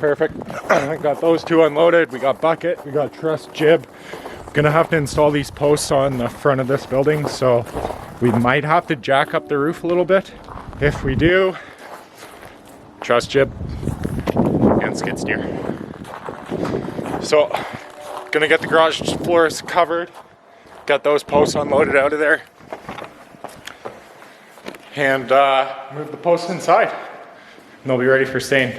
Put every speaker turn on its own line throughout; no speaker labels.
perfect. Got those two unloaded. We got bucket, we got truss jib. Gonna have to install these posts on the front of this building, so we might have to jack up the roof a little bit. If we do, truss jib and skid steer. So, gonna get the garage floors covered. Got those posts unloaded out of there. And move the posts inside. And they'll be ready for stain.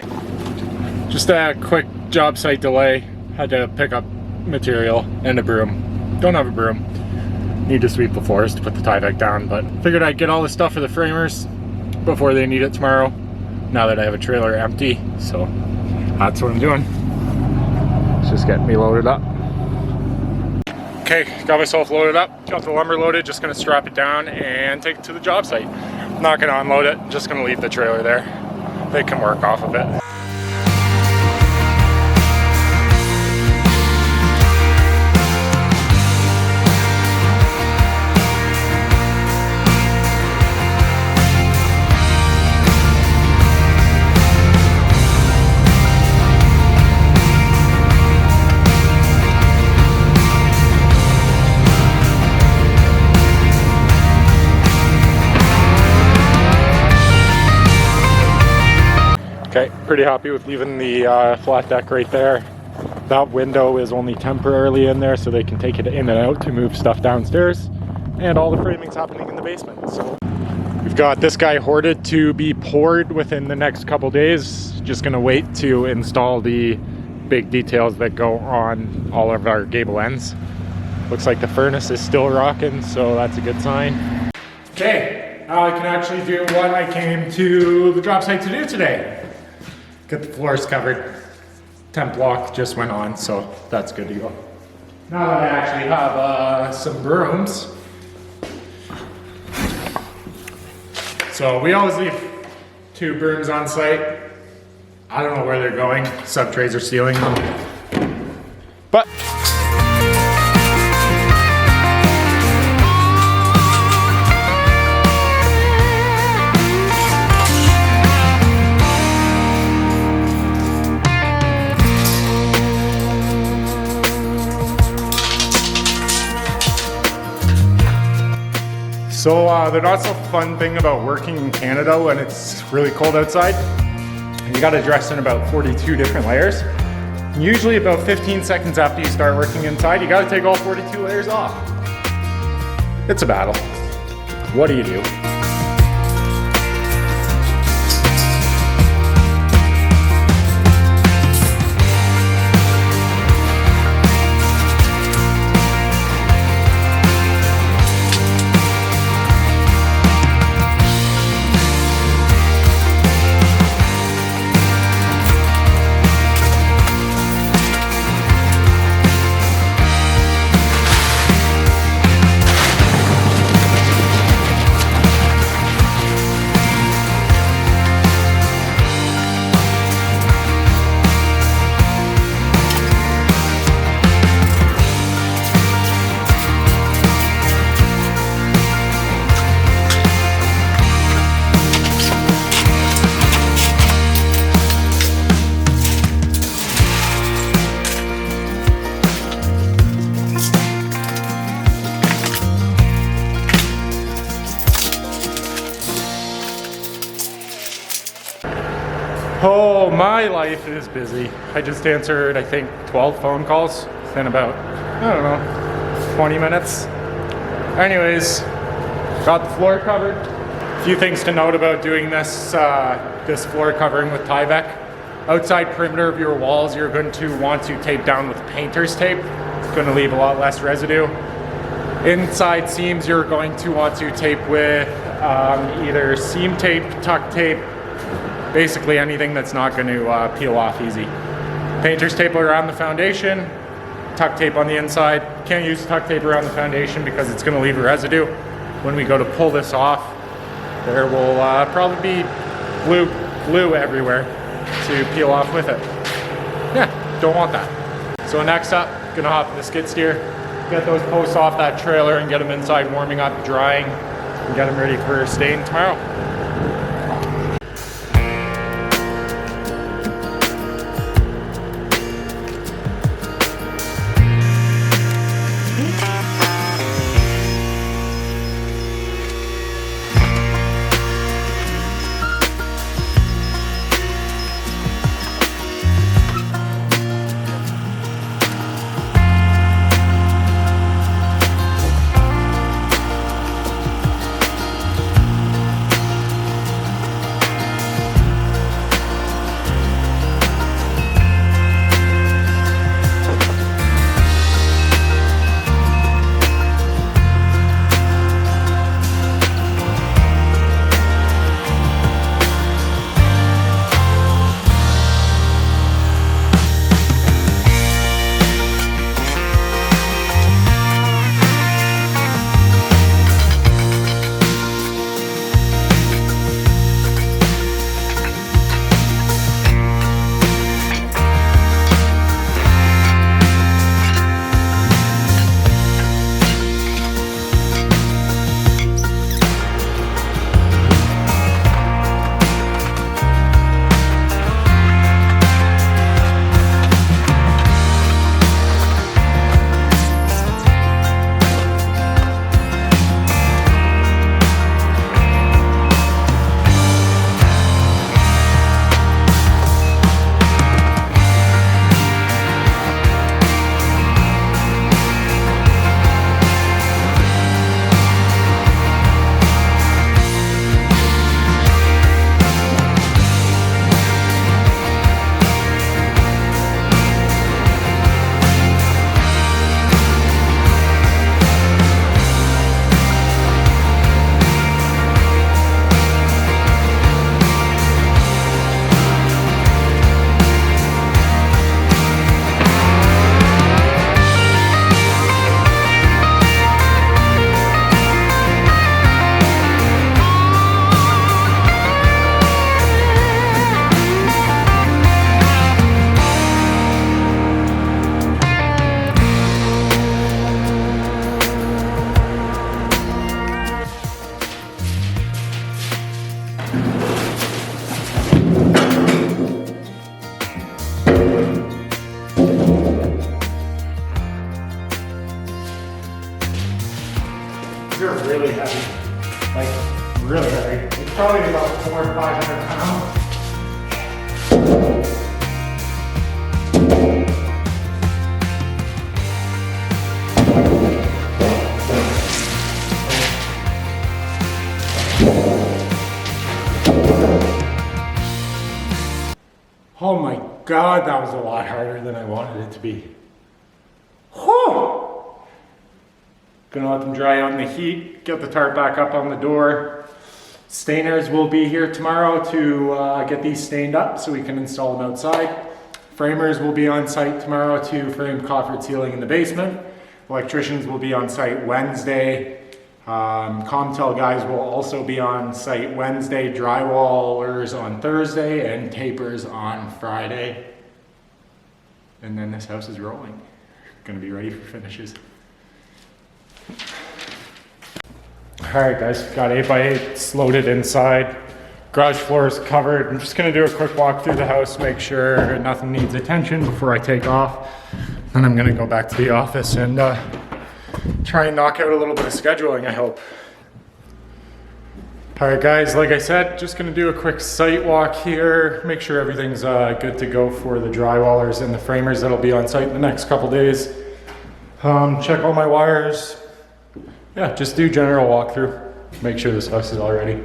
Just a quick job site delay. Had to pick up material and a broom. Don't have a broom. Need to sweep the floors to put the Tyvek down, but figured I'd get all the stuff for the framers before they need it tomorrow, now that I have a trailer empty. So that's what I'm doing. It's just getting me loaded up. Okay, got myself loaded up, got the lumber loaded, just gonna strap it down and take it to the job site. Not gonna unload it, just gonna leave the trailer there. They can work off of it. Okay, pretty happy with leaving the flat deck right there. That window is only temporarily in there so they can take it in and out to move stuff downstairs. And all the framing's happening in the basement. So we've got this guy hoarded to be poured within the next couple days. Just gonna wait to install the big details that go on all of our gable ends. Looks like the furnace is still rocking, so that's a good sign. Okay, now I can actually do what I came to the job site to do today. Get the floors covered. Temp block just went on, so that's good to go. Now that I actually have some brooms. So we always leave 2 brooms on site. I don't know where they're going. Sub-trays are stealing them. But so the not so fun thing about working in Canada when it's really cold outside, you gotta dress in about 42 different layers. Usually about 15 seconds after you start working inside, you gotta take all 42 layers off. It's a battle. What do you do? Oh, my life is busy. I just answered, I think, 12 phone calls in about, I don't know, 20 minutes. Anyways, got the floor covered. A few things to note about doing this, this floor covering with Tyvek. Outside perimeter of your walls, you're going to want to tape down with painter's tape. It's going to leave a lot less residue. Inside seams, you're going to want to tape with either seam tape, tuck tape, basically anything that's not going to peel off easy. Painter's tape around the foundation, tuck tape on the inside. Can't use tuck tape around the foundation because it's going to leave a residue. When we go to pull this off, there will probably be glue everywhere to peel off with it. Yeah, don't want that. So next up, gonna hop in the skid steer, get those posts off that trailer and get them inside warming up, drying, and get them ready for staying tomorrow. They're really heavy, like really heavy. It's probably about 400 or 500 pounds. Oh my God, that was a lot harder than I wanted it to be. Whew! Gonna let them dry out in the heat, get the tarp back up on the door. Stainers will be here tomorrow to get these stained up so we can install them outside. Framers will be on site tomorrow to frame coffered ceiling in the basement. Electricians will be on site Wednesday. Comtel guys will also be on site Wednesday. Drywallers on Thursday and tapers on Friday. And then this house is rolling. Gonna be ready for finishes. Alright guys, got 8x8s loaded inside. Garage floor is covered. I'm just gonna do a quick walk through the house, make sure nothing needs attention before I take off. Then I'm gonna go back to the office and try and knock out a little bit of scheduling, I hope. Alright guys, like I said, just gonna do a quick site walk here, make sure everything's good to go for the drywallers and the framers that'll be on site in the next couple days. Check all my wires. Yeah, just do general walkthrough. Make sure this house is all ready.